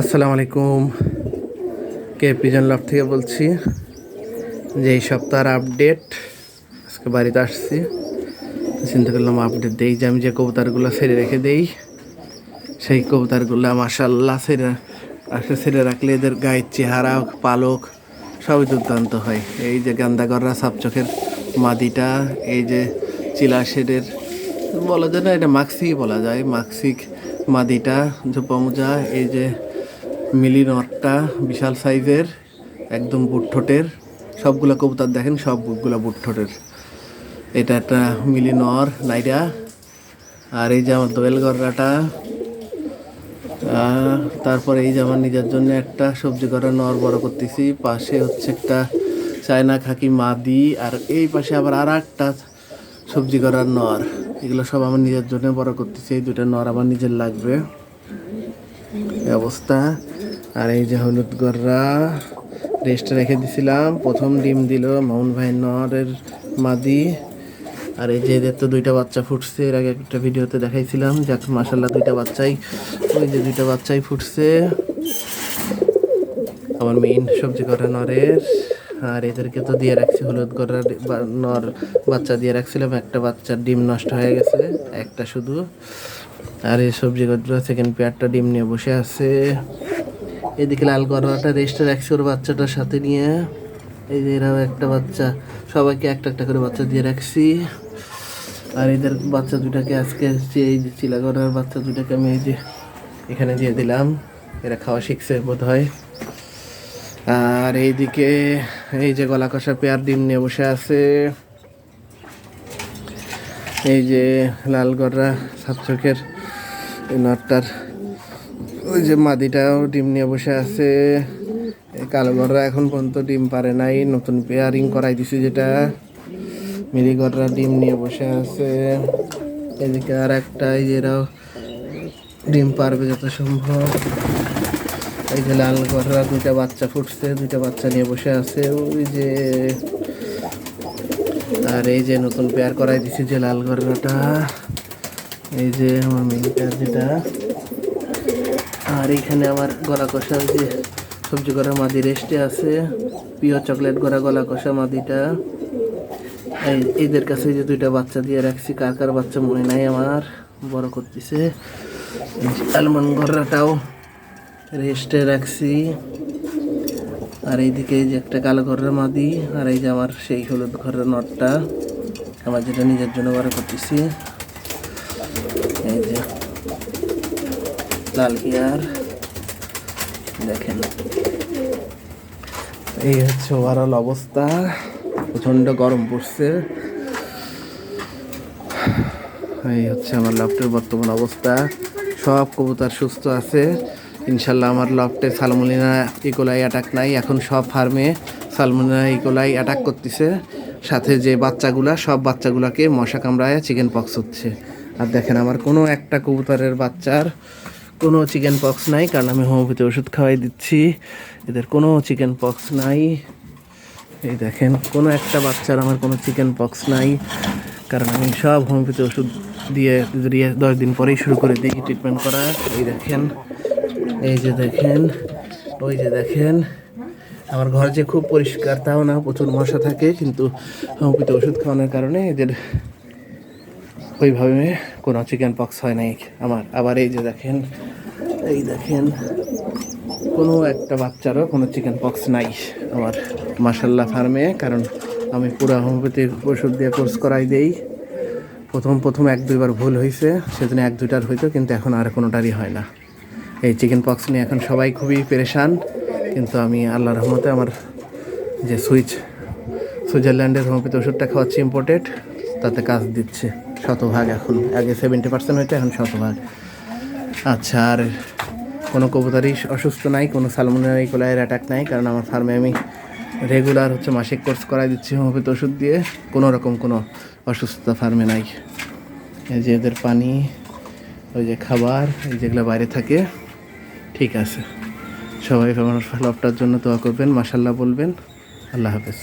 আসসালামু আলাইকুম। কে pigeon loft থেকে বলছি। যে এই সপ্তাহের আপডেট, আজকে বাড়িতে আসছি, চিন্তা করলাম আপডেট দেই যে আমি যে কবুতরগুলো ছেড়ে রেখে দেই সেই কবুতরগুলো মাশাআল্লাহ ছেড়ে রাখলে এদের গায়ের চেহারা পালক সবই দুর্দান্ত হয়। এই যে গান্দাগররা সাপচোখের মাদিটা, এই যে চিলাশেরের বলা যায় না, এটা মাক্সি বলা যায়, মাক্সিক মাদিটা ঝোপামুজা, এই যে মিলি নটটা বিশাল সাইজের একদম বুটঠোঁটের, সবগুলো কবুতর দেখেন সবগুলো বুটঠোঁটের। এটা একটা মিলি নর নাইরা। আর এই যে আমার দোয়েল গররাটা, তারপরে এই যে আমার নিজের জন্য একটা সবজি করা নর বড় করতেছি, পাশে হচ্ছে একটা চায়না খাকি মাদি, আর এই পাশে আবার আর একটা সবজি করার নর। এগুলো সব আমার নিজের জন্য বড় করতেছি। এই দুটা নর আমার নিজের লাগবে, এই অবস্থা। আর এই যে হলুদ গররা রেস্টে রেখে দিছিলাম, প্রথম ডিম দিল মামুন ভাই নরের মাদি। আর এই যে এদের তো দুইটা বাচ্চা ফুটছে, এর আগে একটা ভিডিওতে দেখাইছিলাম। যাক মাশাআল্লাহ দুইটা বাচ্চাই, ওই যে দুইটা বাচ্চাই ফুটছে আমার মেইন সবজি করা নরের। আর এদেরকে তো দিয়ে রাখছি হলুদ গররা নর বাচ্চা দিয়ে রাখছিলাম, একটা বাচ্চার ডিম নষ্ট হয়ে গেছে, একটা শুধু। আর এই সবজি গররা সেকেন্ড পেয়ারটা ডিম নিয়ে বসে আছে। এদিকে লাল গররাটা রেস্টে রাখছি ওর বাচ্চাটার সাথে নিয়ে। এই যে এরাও একটা বাচ্চা, সবাইকে একটা একটা করে বাচ্চা দিয়ে রাখছি। আর এদের বাচ্চা দুটাকে আজকে এই যে চিলা গররার বাচ্চা দুটাকে আমি এই যে এখানে দিয়ে দিলাম, এরা খাওয়া শিখছে বোধ হয়। আর এইদিকে এই যে গলা কষা পেয়ার ডিম নিয়ে বসে আছে। এই যে লাল গররা সাপচোখের নটটার ওই যে মাদিটাও ডিম নিয়ে বসে আছে। এই কালো গররা এখন পর্যন্ত ডিম পারে নাই, নতুন পেয়ারিং করাই দিছি যেটা। মিলি গররা ডিম নিয়ে বসে আছে। এদিকে আর একটা, এই যে এরাও ডিম পারবে যত সম্ভব। এই যে লাল গররা দুইটা বাচ্চা ফুটছে, দুইটা বাচ্চা নিয়ে বসে আছে ওই যে। আর এই যে নতুন পেয়ার করাই দিছি যে লাল গররাটা, এই যে আমার মেইন পেয়ার যেটা। আর এইখানে আমার গলা কষা ওই যে সবজি করা মাদি রেস্টে আছে, পিওর চকলেট গলা কষা মাদিটা। এদের কাছে যে দুইটা বাচ্চা দিয়ে রাখছি, কার কার বাচ্চা মনে নাই আমার, বড় করতেছে। আলমন্ড গররাটাও রেস্টে রাখছি। আর এইদিকে এই যে একটা কালো গররা মাদি, আর এই যে আমার সেই হলুদ গররা নটটা আমার যেটা নিজের জন্য বড় করতেছি। এই যে লাল পেয়ার দেখেন। এই হচ্ছে ওভারঅল অবস্থা, প্রচণ্ড গরম পড়ছে। এই হচ্ছে আমার লফটের বর্তমান অবস্থা। সব কবুতর সুস্থ আছে ইনশাল্লাহ। আমার লফটে সালমোনেলা ইকোলাই অ্যাটাক নাই এখন, সব ফার্মে সালমোনেলা ইকোলাই অ্যাটাক করতেছে, সাথে যে বাচ্চাগুলা সব বাচ্চাগুলাকে মশা কামড়ায় চিকেন পক্স হচ্ছে। আর দেখেন আমার কোনো একটা কবুতরের বাচ্চার কোনো চিকেন পক্স নাই, কারণ আমি হোমিওপ্যাথি ওষুধ খাওয়াই দিচ্ছি, এদের কোনো চিকেন পক্স নাই। এই দেখেন কোনো একটা বাচ্চার আমার কোনো চিকেন পক্স নাই, কারণ আমি সব হোমিওপ্যাথি ওষুধ দিয়ে 10 দিন পরেই শুরু করে দিই ট্রিটমেন্ট করা। এই দেখেন, এই যে দেখেন, ওই যে দেখেন। আমার ঘর যে খুব পরিষ্কার তাও না, প্রচুর মশা থাকে, কিন্তু হোমিওপ্যাথি ওষুধ খাওয়ানোর কারণে এদের ওইভাবে কোনো চিকেন পক্স হয় নাই আমার। আবার এই যে দেখেন, এই দেখেন কোনো একটা বাচ্চারও কোনো চিকেন পক্স নাই আমার মাশাআল্লাহ ফার্মে, কারণ আমি পুরো হোমিওপ্যাথিক ওষুধ দিয়ে কোর্স করাই দেই। প্রথম 1-2বার ভুল হয়েছে, সেজন্য 1-2টার হইতো, কিন্তু এখন আর কোনোটারই হয় না। এই চিকেন পক্স নিয়ে এখন সবাই খুবই পেরেশান, কিন্তু আমি আল্লাহর রহমতে আমার যে সুইজারল্যান্ডের হোমিওপ্যাথি ওষুধটা খাওয়াচ্ছি ইম্পোর্টেড, তাতে কাজ দিচ্ছে শতভাগ এখন। আগে 70% হইতো, এখন শতভাগ। আচ্ছা, আর কোনো কবুতরই অসুস্থ নাই, কোনো সালমোনেলা ইকোলাইয়ের অ্যাটাক নাই, কারণ আমার ফার্মে আমি রেগুলার হচ্ছে মাসিক কোর্স করাই দিচ্ছি হোমিওপ্যাথি ওষুধ দিয়ে। কোনো রকম কোনো অসুস্থতা ফার্মে নাই। এই যে এদের পানি, ওই যে খাবার, এই যেগুলো বাইরে থাকে, ঠিক আছে। সবাই আমার লফটার জন্য দোয়া করবেন, মাশাআল্লাহ বলবেন। আল্লাহ হাফেজ।